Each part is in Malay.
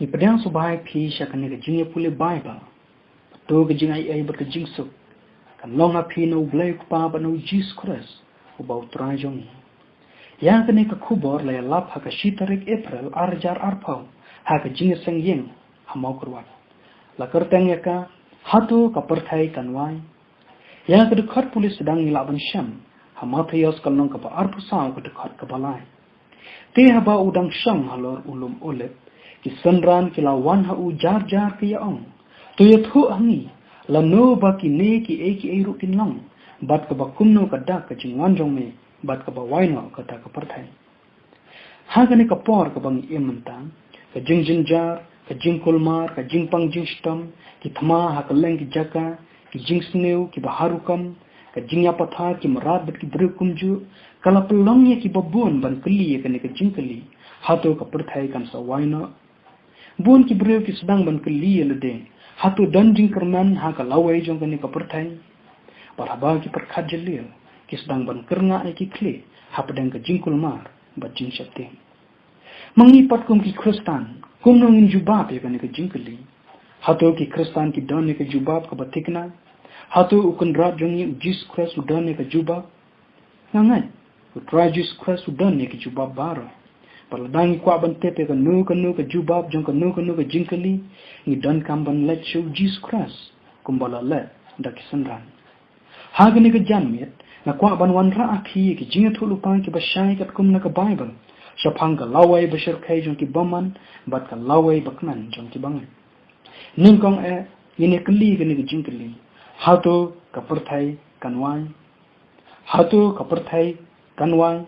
Ni pedang subai pi syakane ke jingnya pule Bible. To ke jing ai ber ke jing suk. Kan long ha pi no blai ku pa ba no Jesus Christ. Ku bau trai jong. Yang kene ke khubor la lap ha ka shitarik April arjar arpau. Ha ke jing seng yeng ha mau kurwat. La kerteng ya ka Hato ka pyrthei kanwai. Yang ke dkhot polis sedang ngilak ban syam. Ha Mathaios kalong ka ba arpusau ke dkhot ka balai. Te ha ba udang syam halor ulum olep. Ki senran ki lawan ha u jar jar ki yaong. Tu ya thu hangi. La no ba ki ne ki e ru kin long. Bat ka ba kumno ka dak ka jingwan jong me. Bat ka ba waino ka ta ka pyrthei. Ha gane ka por ka bang imantang. Ka jing jar. Ka jing kulmar. Ka jing pang jing stam. Ki thama ha ka leng ki jaka. Ki jing sneu ki baharukam. Ka jing ya patha ki marat bat ki bru kumju. Kala pelong ya ki babun ban keli ya kane ka jing keli. Hato ka pyrthei kan sa waino. Bun ki bryw ki sedang ban keli lede. Hato dan jing kerman ha ka lawai jong kane ka pyrthei. Barhaba ki perkhat jelil. Ki sedang ban kernga ai ki kle. Ha pedang ka jing kulmar. Bat jing syate. Mangipat kum ki Kristan. Kum nongin jubab ya kane ka jing keli. Hato ki Kristan ki dan ka jubab ka batikna. Hato ukun rat jongi Jesus Christ udan ka jubab. Ngangai. Utra Jesus Christ udan ka jubab baroh. Paladang kwa ban tepe ka nu ka jubab jong ka nu ka jingkeli ni dan kam ban let show Jesus Christ kumbala let da kisanran hagani ka janmet na kwa ban wan ra akhi ki jinga thulu pa ki bashai kat kum na ka Bible shapang ka lawai bashar khai jong ki baman bat ka lawai baknan jong ki bangan ningkong yene kli ka ni ka jingkeli hato ka pyrthei kanwai hato ka pyrthei kanwai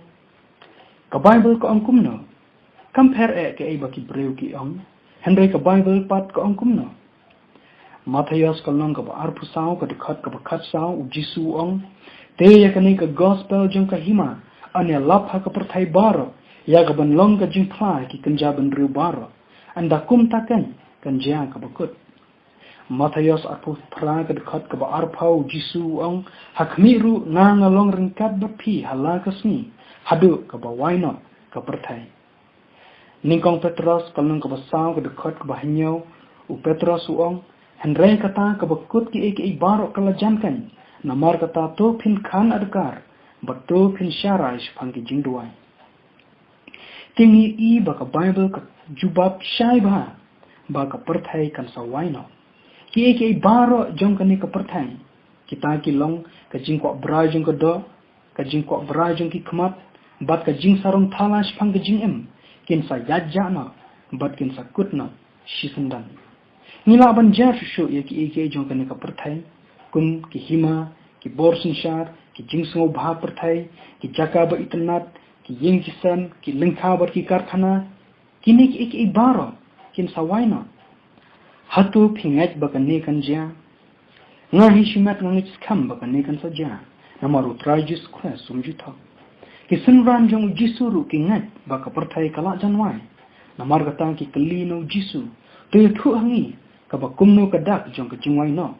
ka Bible ka angkum no compare ke baki bryw ki ong Hynrei ka Bible pat ka ong kumno Mathaios kalong ka ba arpusau ka dkhot ka ba khatsau u jisu ong te ya kane ka gospel jong ka hima ane lap ha ka pyrthei baroh ya ka ban long ka jingphla ki kynja bynriew baroh ynda kumta kynja ka bakut Mathaios arpu pra ka dkhot ka ba arpau jisu ong ha khmih ru na ngalong ryngkat ba pi hala ka sngi haduh ka ba waino ka pyrthei Ningkong Petros kalung ka basaw ka dkhot ka bahinyaw u Petros uong Hynrei kata ka bakut ki baroh kalajan kan namar kata to phin khan adkar bat to phin sharai shphang ki jingduai tingi ba ka Bible ka jubab shai ba ka pyrthei kan sawaino ki baroh jong ka ni ka pyrthei kita ki long ka jingko bra jong ka do ka jingko bra jong ki khmat bat ka jing sarong thala shphang ka jingem kinsa yajana bat kinsa kutna shisundan nila ban jar shu ya ki jong kane ka pyrthei kum ki hima ki borsinshar ki jingsngo bha pyrthei ki jaka ba itnat ki yingkisan ki lingkha bar ki karkhana kini ki baroh kinsa waina hatu phingat ba kane kanja ngahi shimat ngangit kham ba kane kan saja namaru trajis Christ sumjitha Kisenran jong jisu ru kingat ba ka pyrthei kala janwai namar kata ki kelino jisu te thu hangi ka ba kumno ka dak jong ka jingwai no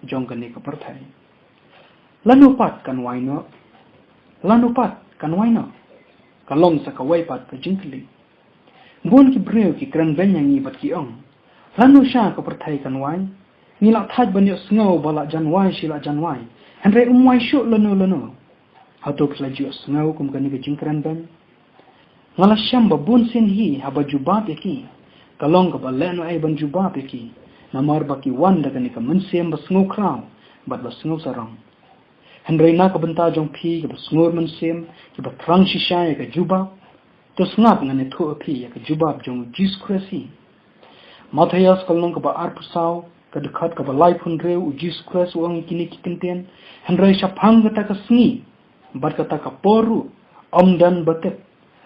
jong ka ne ka pyrthei lanupat kanwai no kalong sa kawai pat ka jingkli bun ki bryw ki kran benyangi bat ki ong lanu sha ka pyrthei kanwai nila thaj banyo sngo bala janwai shila janwai Hynrei umwai shu lanu Hato pelaju snau kum kani ke jingkran ban ngala syam babun sin hi haba jubab yaki kalong ka baleno ai ban jubab yaki namar baki wanda kani ka mensem basngu kraw bat basngu sarang Hynrei na ka benta jong phi ka basngur mensem ki ba trang shisha ya ka jubab to snap ngane thu phi ya ka jubab jong Jesus Christ Mathaios kalong ka ba arpusau ka dkhot ka ba life Hynrei u Jesus Christ uang kini kikinten Hynrei shaphang ka ta ka sngi bat kata ka poru dan batet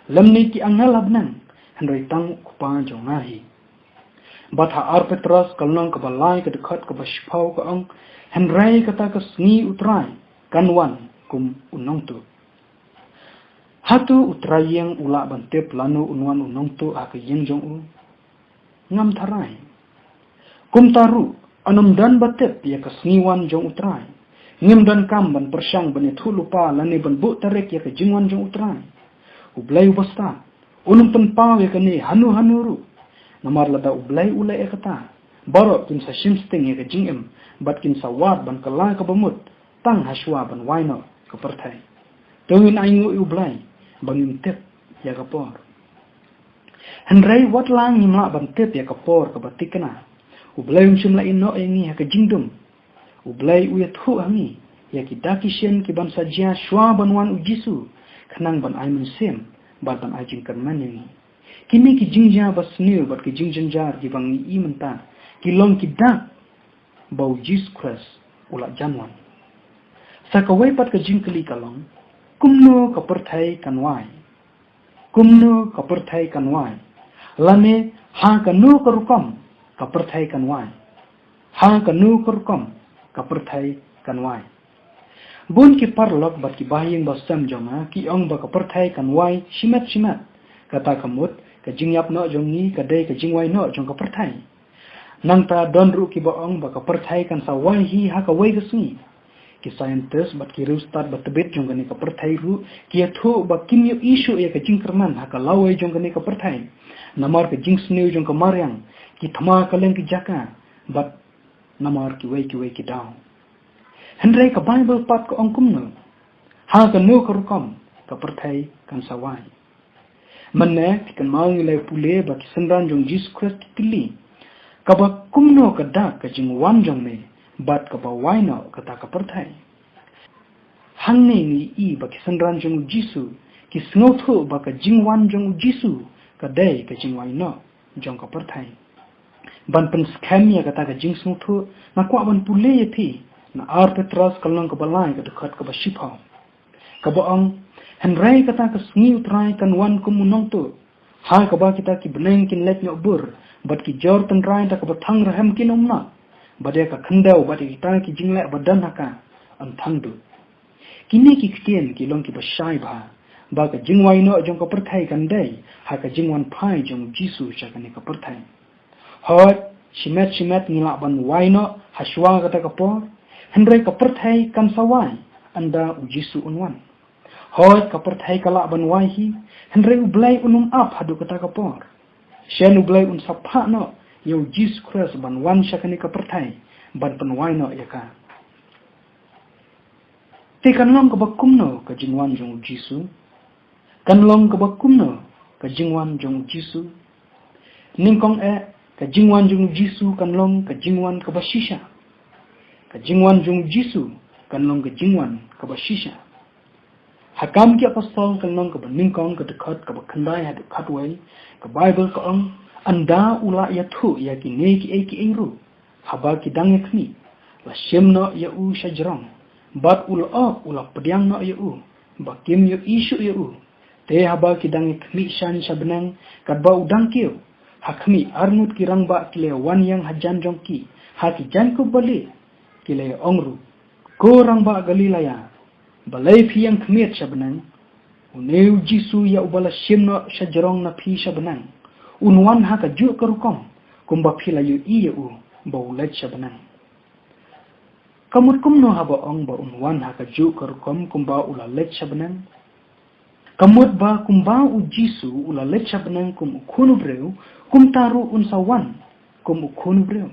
lemni ki angal abnan Hynrei tang kupa jong ngahi bat ha Petros kalong ka balai ka dkhot ka bashphau ka ong Hynrei kata ka sngi utrai kanwan kum unong tu hatu utrayeng ula bantep lanu unwan unong tu ka yeng jong u ngam tharai kum taru dan batet ya ka sngiwan jong utrai ngim dan kam ban persyang ban thulupa lane ban bu tarek ya ka jingwan jong utrai U Blei Un basta unum pen paw ya kane hanu ru namar lada U Blei Un kata baroh kin sa shimsting ke jingem bat kin sa wat ban kala ka bamut tang haswa ban waino ka pyrthei tungin aingu U Blei bangin tep ya ka por Hynrei wat lang nimla ban tep ya ka por ka batikna U Blei Un shimla ino engi ha ka jingdum U Blei U yathu hangi ya ki dakishen ki ban sajia shwa ban wan U Jisu khanang ban ai mun sem bat ban ai jing kan manengi kini ki jingja bas new bat ki jingjanjar ki bang i menta ki long ki dak bau Jesus Christ ula janwan sakawai pat ka jingkli kalong kumno ka pyrthei kanwai kumno ka pyrthei kanwai lane ha ka nu karukom ka pyrthei kanwai ha ka nu karukom ka pyrthei kanwai bun ki parlok bat ki bahing basam jonga ki ong ba ka pyrthei kanwai shimat kata kamut ka jingyap no jongi ka dei ka jingwai no jong ka pyrthei nangta donru ki baong ba ka pyrthei kan sa wai hi ha ka wai gasni ki scientist bat ki rustat bat tebet jong ka pyrthei ru ki athu ba kimyo issue ya ka jingkerman ha ka lawai jong ka pyrthei namar ka jingsneu jong ka maryang ki thama ka leng ki jaka bat namar ki wai ki daw Hynrei ka Bible pat ka ongkum no ha ka no ka rukom ka pyrthei kan sa wai manne kan mang le pule ba ki sanran jong Jesus Christ tili ka ba kumno ka da ka jingwan jong ne bat ka ba waino ka ta ka pyrthei hangne ni i ba ki sanran jong Jisu ki snotho ba ka jingwan jong Jisu ka dei ka jingwai no jong ka pyrthei ban pen skhamia ka ta ka jing snotho na kwa ban pule ye thi na ar Petros kalong ka balai ka dkhot ka ba shipha ka ba ang Hynrei kata ka sngi utrai kan wan kumunong tu ha ka ba kita ki beneng kin let nyo bur bat ki jor tan rai ta ka ba thang rahem kin umna bade ka khandau bat kita ki jingle badan haka an thang du kini ki ktien ki long ki ba shai ba ka jingwai no jong ka pyrthei kan dei ha ka jingwan phai jong Jisu cha ka ne ka pyrthei hot shimet ngila ban waino haswa kata ka por Hynrei ka pyrthei kan sawai anda U Jisu unwan hoi ka pyrthei kala ban wai hi Hynrei U Blei Un ap haduh kata ka por shen U Blei Un sapha no yo Jesus Christ ban wan shakani ka pyrthei ban pan wai no ya ka te kan long ka bakum no ka jingwan jong Jisu kan long ka bakum no ka jingwan jong Jisu ningkong ka jingwan jong Jisu kan long ka jingwan ka basisha ka jingwan jong Jisu kan long ka jingwan ka basisha hakam ki apostol kan long ka ningkong ka dkhot ka khandai ha dkhot wai ka Bible ka ong anda ula ya thu ya ki ne ki engru haba ki dang khmih la shemno ya u shajrong bat ula pediang no ya u ba kim yo isu ya u te haba ki dang khmih shan shabnang ka ba udang kiu hakmi arnut ki rang ba kile wan yang hajan jong ki ha ki jan ko bali kile ongru ko rang ba galilaya balai phi yang khmih shabnang uneu Jisu ya ubala shemno shajrong na phi shabnang unwan ha ka ju karukom kumba phi la yu i ya u ba ulat shabnang kamut kumno ha ba ong ba unwan ha ka ju karukom kumba ulalet shabnang kamut ba kumba U Jisu ulalet shabnang kum ukhunu breu kum taru unsawan kum ukhunu breu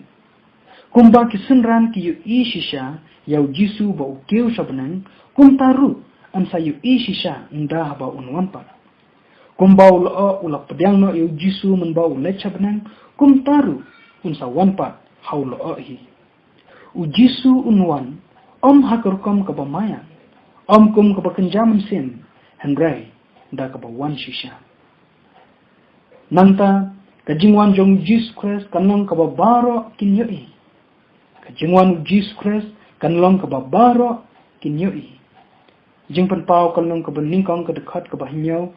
kumba kisunran ki yu i shisha ya U Jisu ba ukeu shabnang kum taru ansa yu i shisha nda ba unwan pa kumba ula pediang no yu Jisu men ba ulet shabnang kum taru unsawan pa haulo hi U Jisu unwan om hakurkom ka bamaya om kum ka bakenjaman sin Hynrei da ka bawan shisha nangta ka jingwan jong Jesus Christ kanong ka baroh kinyoi ka jingwan Jesus Christ kanong ka baroh kinyoi jingpan pau kanong ka ningkong ka dkhot ka bahinyaw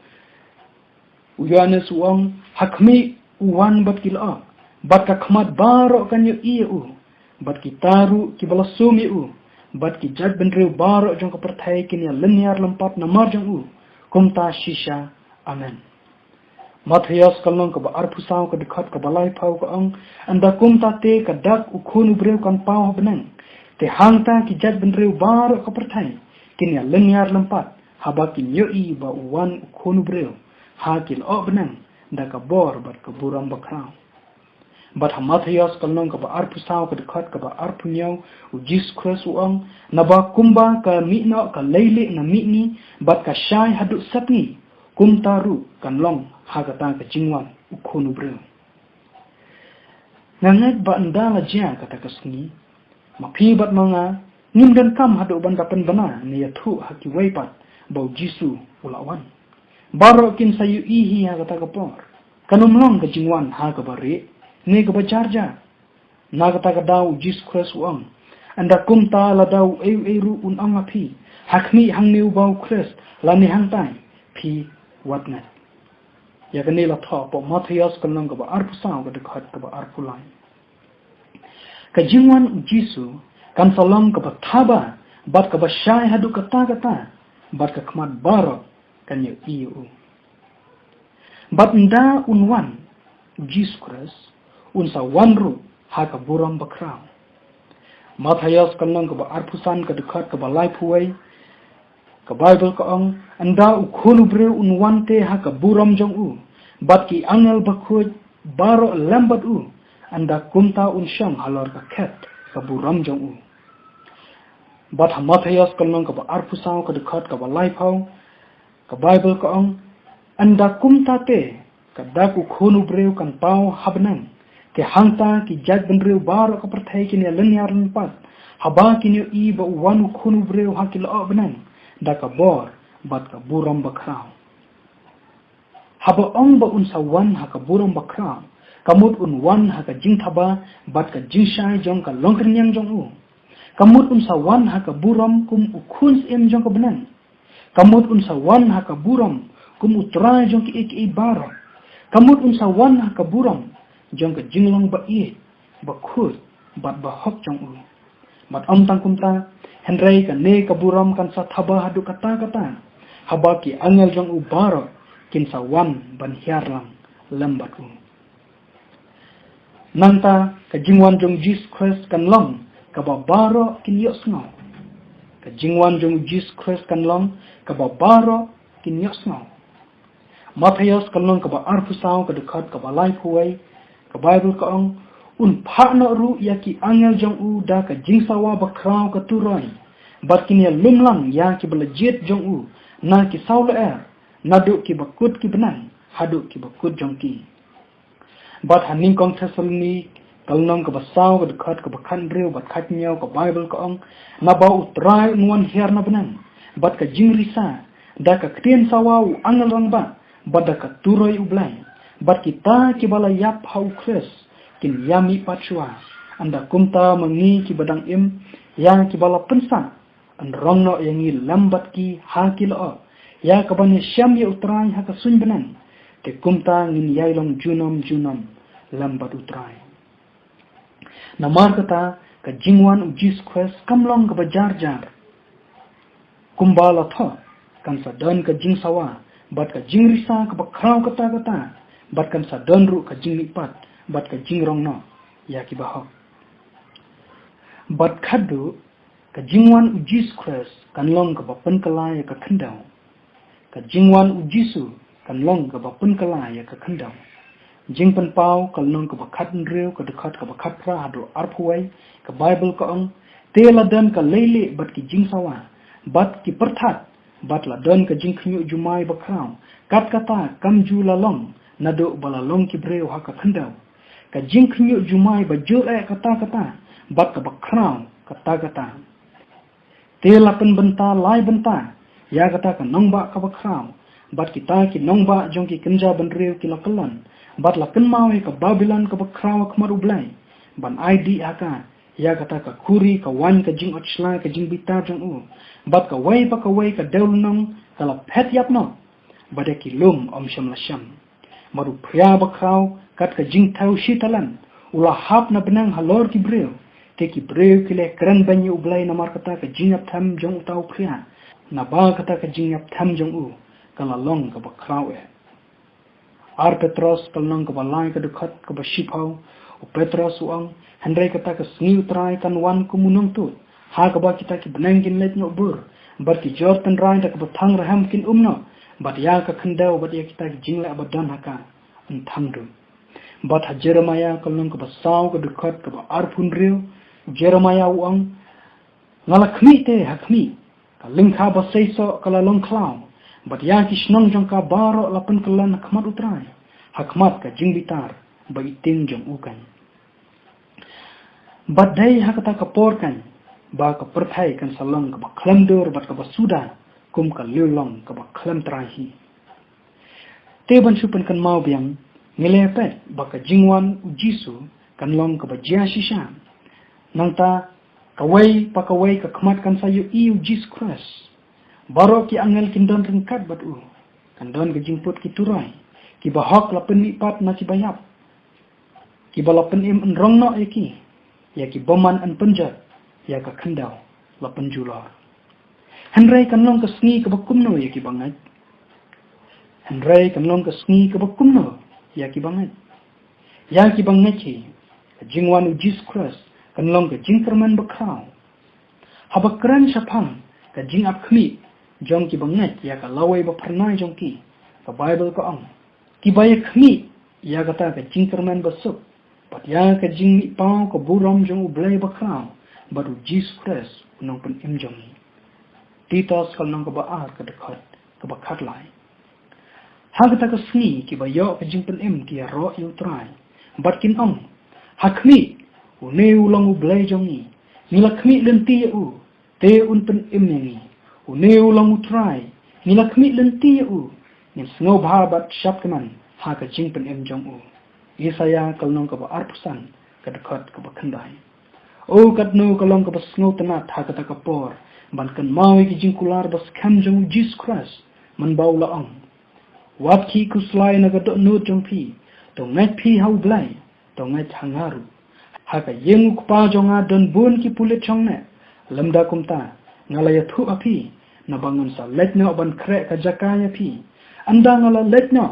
uyanes uong khmih uwan bat kila bat ka khmat baroh kanyo iu bat ki taru ki balasum iu bat ki jag bynriew baroh jong ka pyrthei kin ya lenyar lempat namar jong u kumta shisha amen Mathaios kalong ka ba arpusaw ka dkhot ka balai pau ka ong anda kumta te ka dak ukhunu brew kan pau benang te hangta ki jag bynriew baroh ka pyrthei kin ya lenyar lempat haba kin yo i ba uwan ukhunu brew ha kil o benang da ka bor bat ka buram bakraw But Mathaios kalong kaba arpusau ka dkhot kaba arpunyaw u Jesus Christ uang naba kumba ka mitno ka leili na mitni bat ka shai haduh sngi kumta ru kanlong hagata ka jingwan u khonu breu. Ngangat ba ynda la jia kata ka sngi mapi bat manga nimdan kam haduh banda penbana ni yathu haki waipat bau jisu ulawan. Baroh kin sayu ihi hagata ka por kanumlong ka jingwan ha ka bare ne ka bajarja nagata ka daw Jesus Christ uang anda kumta la daw eru un angapi khmih hangniu bau Christ la ni hangtai phi watnat ya kane la tho po Mathaios kalong ka ba arpusau ka dkhot ka ba arpulai ka jingwan Jesus kan salam ka ba thaba bat ka ba shai haduh kata bat ka khmat baroh kan yu iu bat ynda unwan Jesus Christ unsa wanru haka buram bakrau. Mathaios kalong ka ba arpusan ka dkhot ka ba laipuai ka Bible ka ong anda u kholu breu unwante haka buram jong u bat ki angel bakhut baroh lambat u anda kumta unsyang halor ka khet ka buram jong u. Bat Mathaios kalong ka ba arpusau ka dkhot ka ba laipau ka Bible ka ong anda kumta te ka daku khonu breu kan pau habnang ke hangta ki jag bynriew baroh ka pyrthei kini lenyaran pat haba kini I ba wanu khonu breu hakil benang da ka bor bat ka buram bakrau haba ong ba unsa wan haka buram bakrau kamut unwan haka jingthaba bat ka jingshai jong ka longkernyang jong u kamut unsa wan haka buram kum ukhuns em jong ka benang kamut unsa wan haka buram kum utrai jong ki ek baroh kamut unsa wan haka buram jong ka jinglong ba I ba khut bat ba hok jong u bat tang kumta Hynrei ka ne ka buram kan sa thaba haduh kata haba ki angel jong u baroh kin sa wan ban hiarlang lambat u nanta ka jingwan jong Jesus Christ kan long ka ba baroh kin yosno ka jingwan jong Jesus Christ kan long ka ba baroh kin yosno Mathaios kan long ka ba arpusau ka dkhot ka ba laipuai ka Bible ka ong un phana ru yaki angel jong u da ka jingsawa bakrau ka turai bat kini lumlang ya ki Dajied jong u na ki saula nadu ki bakut ki benang haduh ki bakut jong ki bat haning kong Thessaloni kalnong ka basau ka dkhot ka bakhan reu bat khatnyaw ka Bible ka ong na ba utrai nuan hiar na benang bat ka jingrisa da ka krien sawa u angel rang ba bat da ka turai U Blei bat kita ki bala yap hau Christ kin yami patshua anda kumta mangi ki badang im yang ki bala pensa an rongno yangi lambat ki hakilo ya kabani syam ya utrai haka sun benang ke kumta ngin yailong junom lambat utrai namar kata ka jingwan u Jesus Christ kamlong ka bajar kumbala tho kan sa dan ka jingsawa bat ka jingrisa ka bakrau kata bat kan sa donru ka jinglipat bat ka jingrong no ya ki bahok bat khadu ka jingwan u Jesus Christ kan long ka bapen kala ya ka khandaw ka jingwan u Jesus kan long ka bapen kala ya ka khandaw jingpan pau kan long ka bakhatn reu ka dkhot ka bakhatra haduh arpuai ka Bible ka ong tela dan ka leile bat ki jingsawa bat ki perthat bat la dan ka jingkhmih jumai bakrau kata kamju lalong nado balalong ki breu haka khandaw ka jingkhmih jumai ba jur kata bat ka bakrau kata tela pen benta lai benta ya kata ka nongba ka bakrau bat kita ki nongba jong ki kynja bynriew ki lakalan bat la kenmau ka Babylon ka bakrau khmar U Blei ban ID haka ya kata ka khuri ka wan ka jing ochla ka jing bita jong u bat ka wai ka deulnong kala phet yapno bada ki lum sham la sham maru pria bakrau kat ka jing thau shitalan ula hap na benang halor ki breu te ki breu kile kran banyu U Blei namar kata ka jingap tham jong tau pria na ba kata ka jingap tham jong u kala long ka bakrau ar Petros kalong ka balai ka dkhot ka bashipau u Petros uang Hynrei kata ka sngi utrai kan wan kumunong tu ha ka ba kita ki benangin let no bur bat ki jortan rai da ka bathang raham kin bat ya ka khandaw bat ya kita ki jingla abadan haka an thamdu bat ha Jeremiah kalong ka basau ka dkhot ka bynriew Jeremiah uang ngala khmih te ha khmih ka lingkha basaiso kala long klau bat ya ki snong jong ka baroh lapan kalan khmat utrai hakmat ka jingbitar bai ting jong ukan bat dai ha kata ka por kan ba ka pyrthei kan salong ka khlamdur bat ka basuda kum ka liulong ka khlam trahi te ban supan kan mau biang ngelepet ba ka jingwan ujisu kan long ka bajia shisha nangta kawai pakawai ka khmat kan sayu iu jis kras baroh ki angel kindon ryngkat bat u kandon ke jingput ki turai ki bahok lapen mipat nasi bayap ki balapen im enrongno yaki ya ki boman an penjat ya ka khandau lapen julor Hynrei kan long ka sngi ka bakumno ya ki bangat Hynrei kan long ka sngi ka bakumno ya ki bangat ki jingwan ujis kras kan long ka jingkerman bakrau habakran sapang ka jing ap khmih jong ki bangat ya ka lawai ba pharnai jong ki ka bible ka ong ki baya khmih ya kata ka jingkerman basuk pat ya ka jing pau ka buram jong U Blei bakrau baru jis kras nong pen im jong Petros kal nong ka baar ka dkhot ka bakhat lai ha kata ka sngi ki bayo ka jing pen im ki ro yu trai bat kin ong ha khmih u ne u long U Blei jong ni nila khmih lenti u te un pen im ni u ne u long u trai nila khmih lenti u ni sngo bha bat shap kaman ha ka jing pen im jong u Isaya kal nong ka ba arpusan ka dkhot ka bakhandai o katno kalong ka ba sngo tanat ha kata ka por ban kan mawi ki jingkular bas kham jong jis kras man bau la ong wat ki kuslai na ga do no jong phi to ngai phi hau blai to ngai thangaru ha ka yeng pa jonga don bun ki pulet chong ne lamda kumta ngalaya thu api na bangun sa letno ban kre ka jaka ya phi anda ngala letno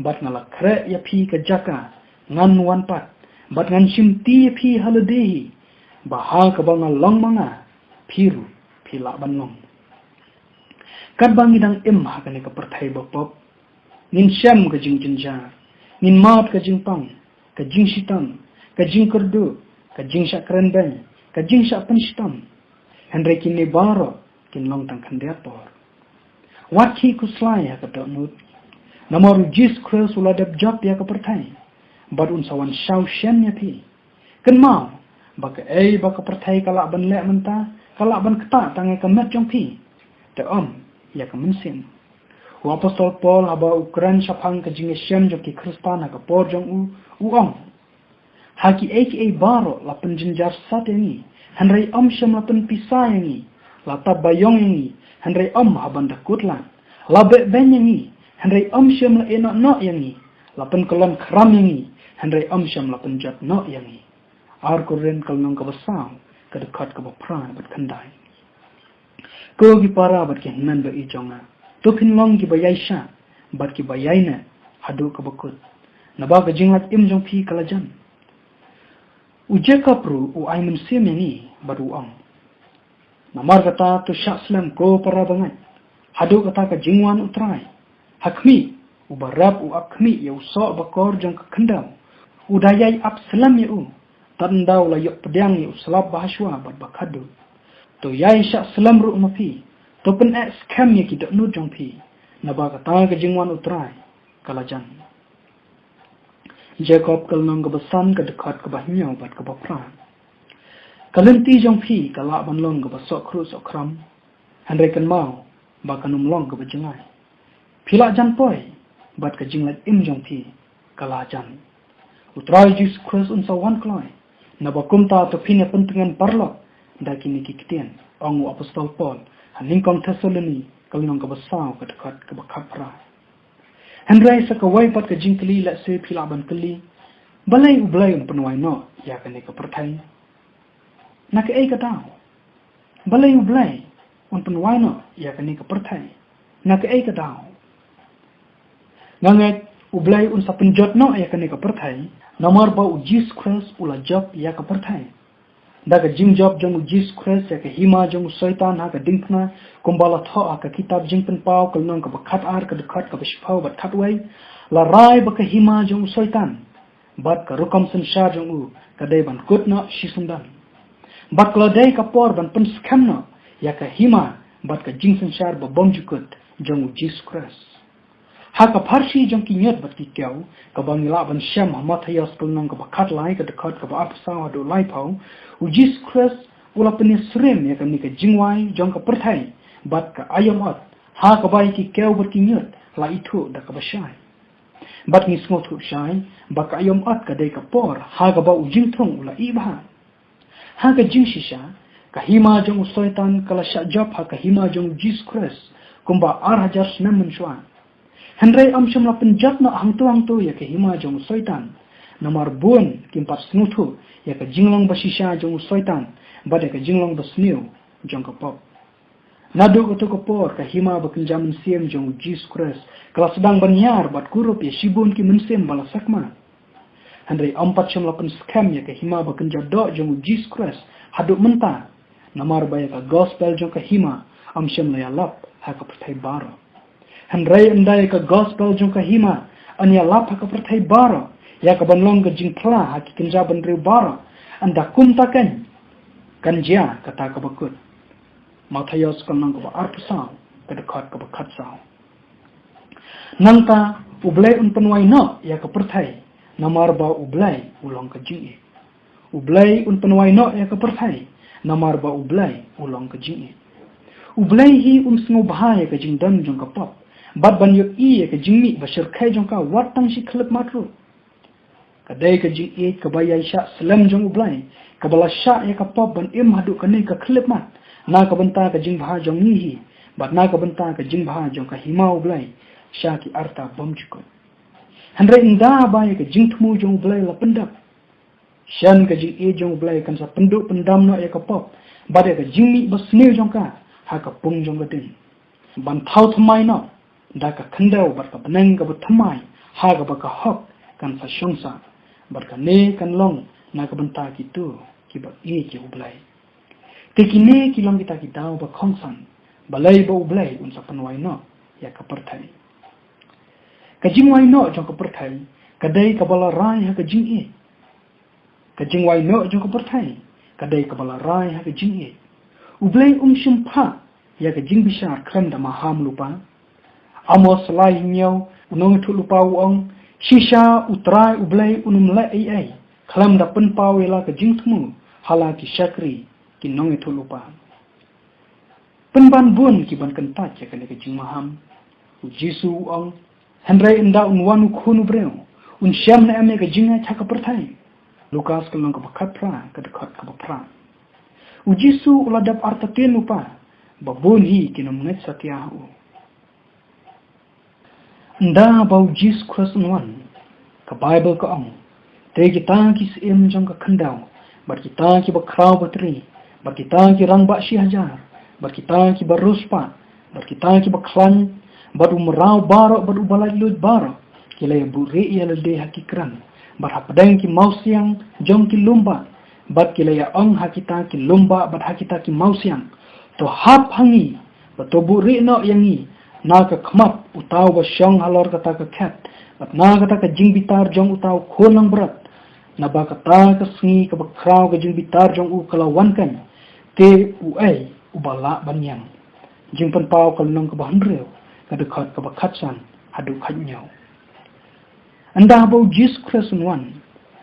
bat ngala kre ya phi ka jaka ngan wan pat bat ngan sim ti phi haladehi bahal ka bangal long manga phiru phila banlong kat bangi dang im ha ka ne ka pyrthei bapop nin syam ka jing kynja nin mat ka jing pang ka jing sitam ka jing kurdu ka jing sakran ben ka jing sak penstam Hynrei kin ne baroh kin long tang khandia por wat ki kuslai ha ka do nut namor jis kres uladap job ya ka pyrthei bat un sawan shaw shen ya phi kan mau baka baka pyrthei kala ban le menta kala ban kata tangai ka met jong phi te ya ka mensin u apostol Paul aba ukran sapang ka jing shem jong ki kristana ka por jong u haki baroh lapen jinjar sat ni Hynrei shem lapen pisai ni lata bayong ni Hynrei haban dakutlan labe ben ni Hynrei shem la eno no ni lapen kolon kram ni Hynrei shem lapen jat no ni ar koren kal nong ka basau ka dkhot ka bapran bat khandai ko gi para bat ke nan ba I jonga to phin long gi bayai sha bat ki bayai na haduh ka bakut na ba ga jingat im jong phi kala jan u Jakapru u aimen semeni bat u ong namar kata to shaslam ko para bangat haduh kata ka jingwan utrai hakmi u barap u akmi ya uso bakor jong ka khandam u dayai absalam ya u tandau la yok pedang yu selap bahaswa bat bakadu to yai syak selam ru mapi to pen scam ye ki dok nu jong phi na ba ka ta ka jingwan utrai kalajan Jacob kal nong ka basan ka dkhot ka bahnyau bat ka bapran kalenti jong phi kala ban long ka basok khru sok kram Hynrei kan mau ba kanum long ka bajangai phila jan poi bat ka jinglat im jong phi kalajan utrai jis kres un sawan klai na ba kumta to phine pentengan parlo da kini ki kiten ongu apostol Paul haning kong Thessaloni kalnong ka basau ka dkhot ka bakhapra Hynrei sa ka wai pat ka jingkli la se phila ban kli balai U Blei Un penwai no ya ka ne ka pyrthei na ka ka tau balai U Blei Un penwai no ya ka ne ka pyrthei na ka tau nganget U Blei Un sa penjot no ya ka ne ka pyrthei namar ba u jis kres ula job ya ka pyrthei da ka jing job jong u jis kres ya ka hima jong shaitan ha ka dingphla kumbala tho ka kitab jingpen pau kal nong ka bakhat ar ka dkhot ka bishphau bat khatwai la rai ba ka hima jong shaitan bat ka rukom sensar jong u kadai ban kut no shisundan bat kladai ka por ban pen skam no ya ka hima bat ka jing sensar ba bom jukut jong u Jesus Christ ha ka parsi jong ki nyot bat ki kyau ka bang la ban sham Mathaios nong ka khat lai ka dkhot ka ba apsa haduh lai phau u Jesus Christ ula pen srem ya ka ni ka jingwai jong ka pyrthei bat ka ayomot ha ka bai ki kyau bat ki nyot la itu da ka bashai bat ni sngot hu shai ba ka ayomot ka dei ka por ha ka ba u jingthong ula i ba ha ka jing shisha ka hima jong soitan kala sha job ha ka hima jong Jesus Christ kumba 4000 menshwa Hynrei amsham la penjat na hangtu ya ka hima jong soitan nomor bun kimpat snutu ya ka jinglong basisha jong soitan bade ka jinglong basniu jong ka pop nadu utu ka por ka hima ba kinjam siem jong Jesus Christ kala sedang banyar bat kurup ya shibun ki mensem bala sakma Hynrei ampat sham la pen scam ya ka hima ba kinja do jong Jesus Christ haduh menta nomor ba ya ka gospel jong ka hima amsham la ialap ha ka pyrthei baroh Hynrei ynda ka gospel jong ka hima an ialap ha ka pyrthei baroh ya ka banlong ka jingphla ha ki kynja bynriew baroh anda kumta kynja kata ka bakut Mathaios nong ka ba arpusau ka dkhot ka ba khatsau nangta U Blei Un penwai no ya ka pyrthei namar ba U Blei ulong ka jingi U Blei Un penwai no ya ka pyrthei namar ba U Blei ulong ka jingi U Blei hi sngo bahaya ka jingdan jong ka pop bat ban yok i ka jingmi ba shirkai jong ka watang shi khlip matru kadai ka jing e ka bayai sha salam jong U Blei ka bala sha ya ka pop ban im haduh ka ne ka khlip mat na ka banta ka jing bha jong ni hi bat na ka banta ka jing bha jong ka hima U Blei sha ki arta bom chukot Hynrei ynda ba ya ka jing thmu jong U Blei la pendap shan ka jing e jong U Blei kan sa penduk pendam no ya ka pop bat ya ka jingmi ba sneu jong ka ha ka pung jong ka tin ban thau thamai no da ka khandau bat ka banang ka ba thamai ha ka ba ka hok kan sa shongsa bat ka ne kan long na ka banta ki tu ki ba e ki U Blei te ki ne ki long kita ki dau ba khongsan balai ba U Blei un sa panwai no ya ka pyrthei ka jingwai no jong ka pyrthei ka dei ka bala rai ha ka jing e ka jingwai no jong ka pyrthei ka dei ka bala rai ha ka jing e U Blei shimpha ya ka jing bishar kran da maham lupa amos lai nyau unong thu lupa uong shisha utrai U Blei unumla ai klam da pen pawela ka jing thmu hala ki shakri ki nong thu lupa penban bun ki ban kan ta ya ka ne ka jing maham u Jesu uong Hynrei ynda wanu khunu breu un sham na ame ka jinga cha ka pyrthei Lukas ka long ka khat pra ka dkhot ka pra u Jesu uladap arta ten lupa babun hi kinom net satya u nda bau Jesus Christ wan ka Bible ka ong te kita ki sim jong ka khandau bar kita ki ba khrau batri bar kita ki rang ba shi hajar bar kita ki baruspa bar kita ki ba khlan bar umrau baroh bar ubalai lut baroh kile bu re ya le hakikran bar hapdang ki mausiang jong ki lumba bat kile ya ong hakita ki lumba bat hakita ki mausiang to hap hangi to bu re no yangi na ka khmap utaw ba shong halor kata ka khat bat na kata ka jing bitar jong utaw khonang brat na ba kata ka sngi ka bakrau ka jing bitar jong u kala wan kan te u ai u bala banyang jing pan pau kal nong ka bynriew ka dkhot ka khatsan haduh khanyau anda bau Jesus Christ wan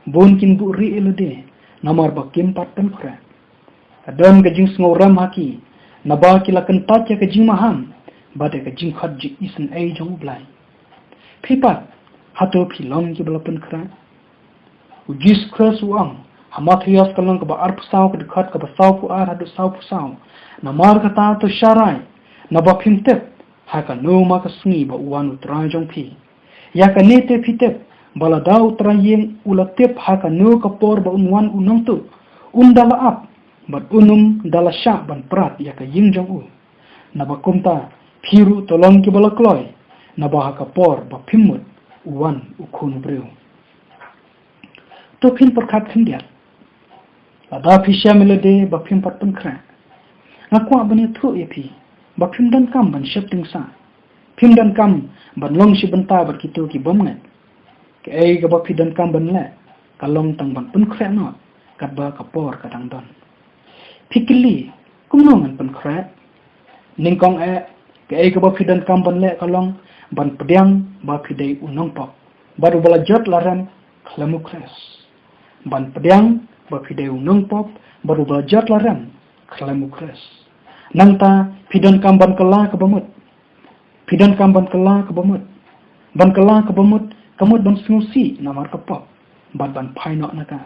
bon kin bu ri elode namar ba kim pat pen khra adon ka jing sngoram haki na ba kilakan ta ka jing maham bade ka dkhot ji isen ai jong blai phipat hato philong ki balapan khra u Jesus Christ uang Mathaios kalong ka ba arpusau ka dkhot ka ba sau pu ar haduh sau pu sau na mar ka ta to sharai na ba phimtep ha ka no ma ka sngi ba uan utrai jong phi ya ka ne te phitep bala dau trayeng ulatep ha ka no ka por ba unwan unong tu undala ap bat unum dala sha ban prat ya ka ying jong u na ba kumta phiru tolong ki bala kloi na ba ha ka por ba phimut uwan ukhun breu to phin prakhat khindia ada phisya melode ba phim pat pen khra ngakwa bani thu epi ba phim dan kam ban shapting sa phim dan kam ban long shi ban ta ba ki to ki bom ngat ke ai ga ba phi dan kam ban la kalong tang ban pun kre not kat ba kapor kadang don pikili kumnongan pun kre ningkong ke ka ba pyndonkam ban le kalong ban pediang ba pidei unong pop baru bala jot laran klamu kres ban pediang ba pidei unong pop baru bala jot laran klamu kres nangta pyndonkam ban kala ka bamut pyndonkam ban kala ka bamut ban kala ka bamut kamut ban snusi namar ka pop ban paino naka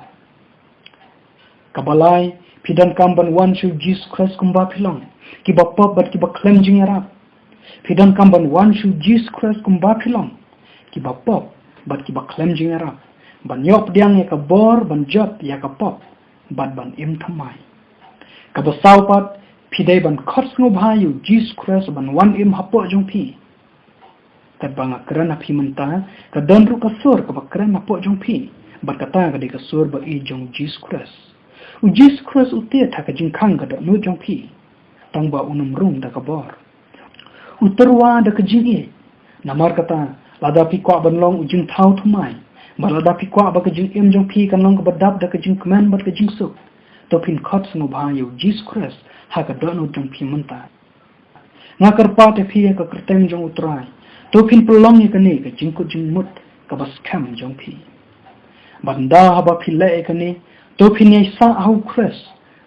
kabalai pyndonkam ban wan shu jis kres kumba pilong ki ba pop bat ki ba klem jing arab pyndonkam ban wan shu jis kres kumba pilong ki ba pop bat ki ba klem jing arab ban yop diang ya ka bor ban jot ya ka pop ban im thamai ka ba saupat pidei ban khot sngo bhayu jis kres ban wan im hapo jong pi kat banga kerana pi menta ka donru ka sur ka ba kerana hapo jong pi bat kata ka de ka sur ba i jong jis kres u jis kres u te tha ka jing khang ka da nu jong pi tang ba unum rum da ka bor u terwa da ka jing namar kata lada pi kwa ban long u jing thau thumai ba lada pi kwa ba ka jing im jong pi kan long ka ba dap da ka jing kman bat ka jing su to pin khot sngo bhayu jis kres ha ka da nu jong pi menta nga karpa te pi ka kerteng jong utrai to pin pelong ye ka ne ka jing ko jing mut ka ba scam jong pi banda haba phile ekane to phinyai sa au kres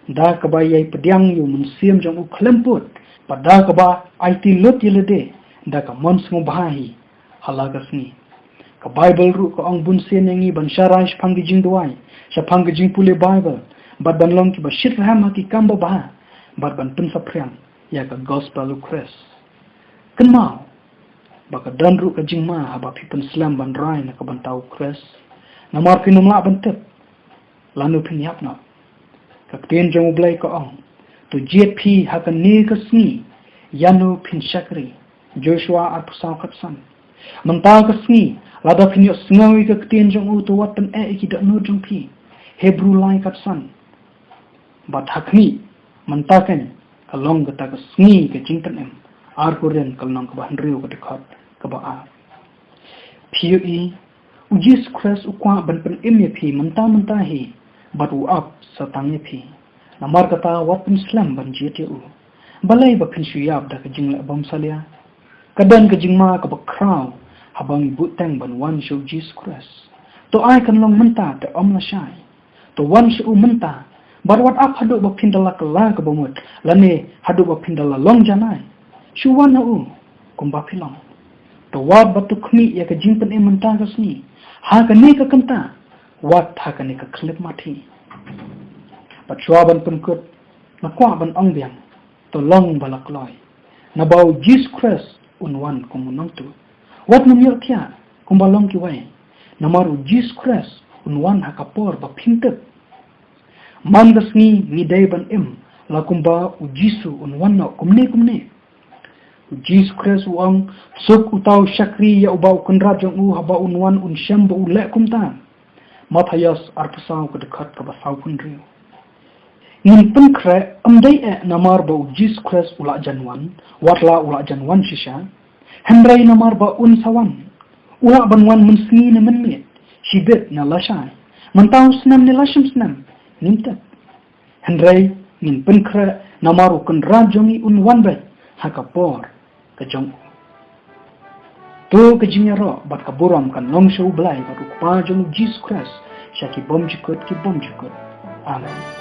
da ka ba yai pediang yu mun siam jong u klemput pada ka ba it lot yelede da ka mon sngo bhai halagasni ka bible ru ka ong bun senengi ban sharash phangi jing duai sha phangi jing pule bible bad ban long ki ba shit ram ki kamba ba bad ban pun sapriang ya ka gospel kres kenmau ba ka dan ru ka jing ma haba phi pun slam ban rai na ka ban tau kres namar pinum la bantep lanu pinyap na ka kein jong blai ka ong to jp ha ka ne ka sngi yanu pin shakri joshua arpusau khatsan manta ka sngi lada pinyo sngawi ka kein jong u to wat pen ki da nu jong pi hebrew lai khatsan bat khmih manta kan kalong ka ta ka sngi ka jingtan em ar koren kalnong ka bynriew ka dkhot ka ba a phe ujis kres ukwa ban pen im ye phi manta hi but u up satang ye phi namar kata wat pin slam ban jete u balai ba phin shuyab da ka jingla bom salia kadan ka jingma ka ba kraw habang butang ban wan show jis kres to ai kan long manta te om la shai to wan shu manta bar wat up haduh ba phin dala kala ka bomut lane haduh ba phin dala long janai shu wan u kum ba philong to wat ba tu khmih ya ka jingpan em manta ka sni ha ka ne ka kanta wat ha ka ne ka klip mati pat shwaban pun kut na kwa ban ong biang to long balak loi na bau jis kres un wan kum nong tu wat num yo kya kum balong ki wai na maru jis kres un wan ha ka por ba phintep man da sni mi dai ban im la kum ba u jisu un wan no kumne jis kres uang suk utau shakri ya ubau kunra jong u haba unwan un shamba u le kumta Mathaios arpusau ka dkhot ka basau Hynrei nin pun kre amdai namar ba jis kres ula janwan watla ula janwan shisha Hynrei namar ba un sawan ula banwan mun sngi ne menmet shibet na lashai mantau snam ne lashim snam nimta Hynrei nin pun kre namar kunra jongi un wan ba hakapor kajong to kajingero bat kaburam kan long show blai bat ukpa jong jis kres shaki bom jikot ki bom jikot amen